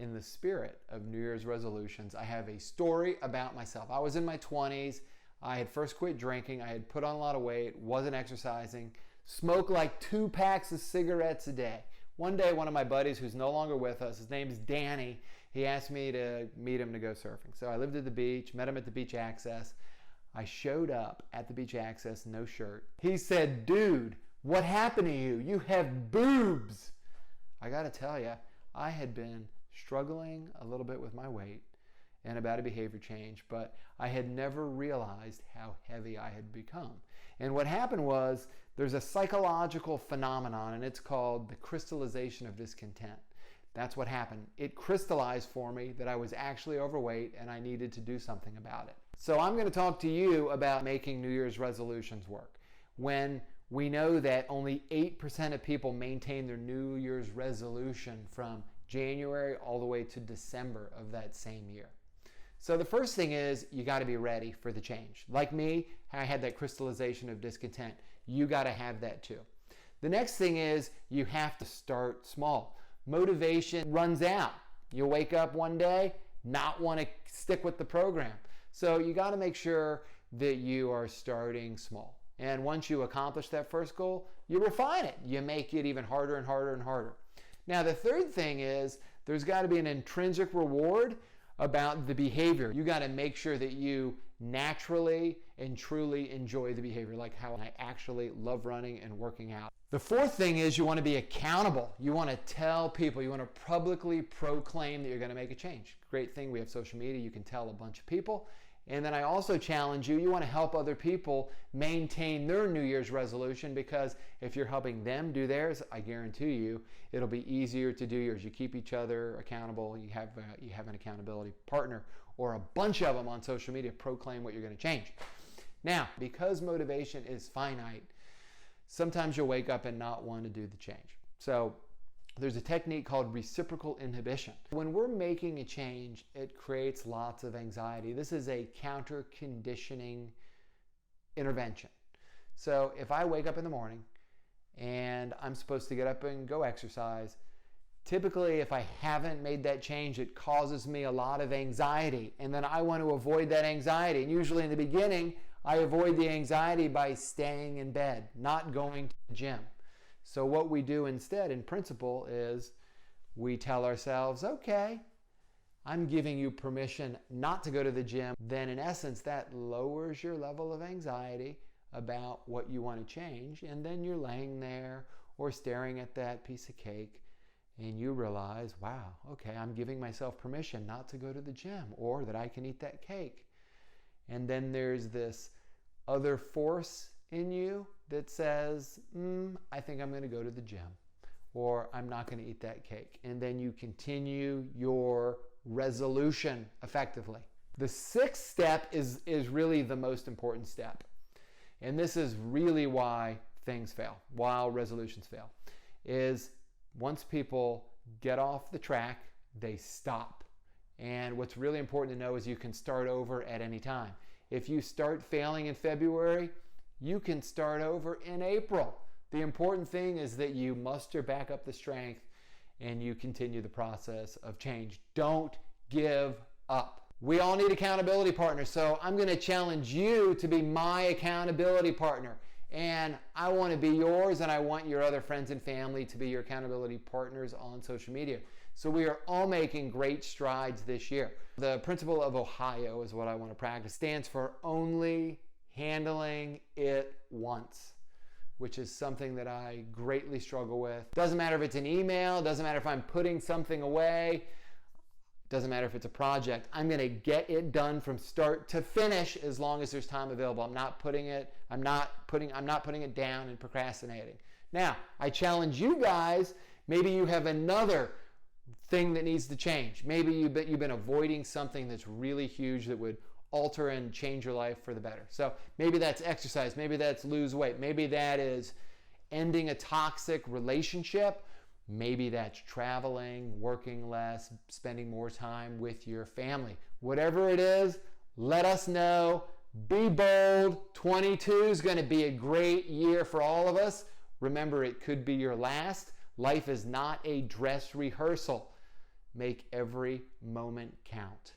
in the spirit of New Year's resolutions, I have a story about myself. I was in my 20s. I had first quit drinking. I had put on a lot of weight, wasn't exercising, smoked like 2 packs of cigarettes a day. One day, one of my buddies who's no longer with us, his name's Danny, he asked me to meet him to go surfing. So I lived at the beach, met him at the beach access. I showed up at the beach access, no shirt. He said, "Dude, what happened to you? You have boobs." I gotta tell you, I had been struggling a little bit with my weight and about a behavior change, but I had never realized how heavy I had become. And what happened was, there's a psychological phenomenon, and it's called the crystallization of discontent. That's what happened. It crystallized for me that I was actually overweight and I needed to do something about it. So I'm going to talk to you about making New Year's resolutions work. When we know that only 8% of people maintain their New Year's resolution from January all the way to December of that same year. So the first thing is, you got to be ready for the change. Like me, I had that crystallization of discontent. You got to have that too. The next thing is, you have to start small. Motivation runs out. You'll wake up one day, not want to stick with the program. So you got to make sure that you are starting small. And once you accomplish that first goal, you refine it. You make it even harder and harder and harder. Now, the third thing is, there's got to be an intrinsic reward about the behavior. You got to make sure that you naturally and truly enjoy the behavior, like how I actually love running and working out. The fourth thing is, you want to be accountable. You want to tell people, you want to publicly proclaim that you're going to make a change. Great thing, we have social media, you can tell a bunch of people. And then I also challenge you, you want to help other people maintain their New Year's resolution, because if you're helping them do theirs, I guarantee you, it'll be easier to do yours. You keep each other accountable. You have an accountability partner, or a bunch of them on social media proclaim what you're going to change. Now, because motivation is finite, sometimes you'll wake up and not want to do the change. So there's a technique called reciprocal inhibition. When we're making a change, it creates lots of anxiety. This is a counter-conditioning intervention. So if I wake up in the morning and I'm supposed to get up and go exercise, typically if I haven't made that change, it causes me a lot of anxiety. And then I want to avoid that anxiety. And usually in the beginning, I avoid the anxiety by staying in bed, not going to the gym. So what we do instead, in principle, is we tell ourselves, okay, I'm giving you permission not to go to the gym. Then in essence, that lowers your level of anxiety about what you want to change. And then you're laying there or staring at that piece of cake and you realize, wow, okay, I'm giving myself permission not to go to the gym, or that I can eat that cake. And then there's this other force in you that says, I think I'm going to go to the gym, or I'm not going to eat that cake. And then you continue your resolution effectively. The sixth step is really the most important step. And this is really why things fail, why resolutions fail, is once people get off the track, they stop. And what's really important to know is you can start over at any time. If you start failing in February, you can start over in April. The important thing is that you muster back up the strength and you continue the process of change. Don't give up. We all need accountability partners, so I'm going to challenge you to be my accountability partner. And I want to be yours, and I want your other friends and family to be your accountability partners on social media. So we are all making great strides this year. The principle of Ohio is what I want to practice. It stands for only handling it once, which is something that I greatly struggle with. Doesn't matter if it's an email, doesn't matter if I'm putting something away, doesn't matter if it's a project. I'm going to get it done from start to finish as long as there's time available. I'm not putting it down and procrastinating. Now, I challenge you guys, maybe you have another thing that needs to change. Maybe you've been avoiding something that's really huge that would alter and change your life for the better. So maybe that's exercise, maybe that's lose weight, maybe that is ending a toxic relationship, maybe that's traveling, working less, spending more time with your family. Whatever it is, let us know. Be bold. 22 is going to be a great year for all of us. Remember, it could be your last. Life is not a dress rehearsal. Make every moment count.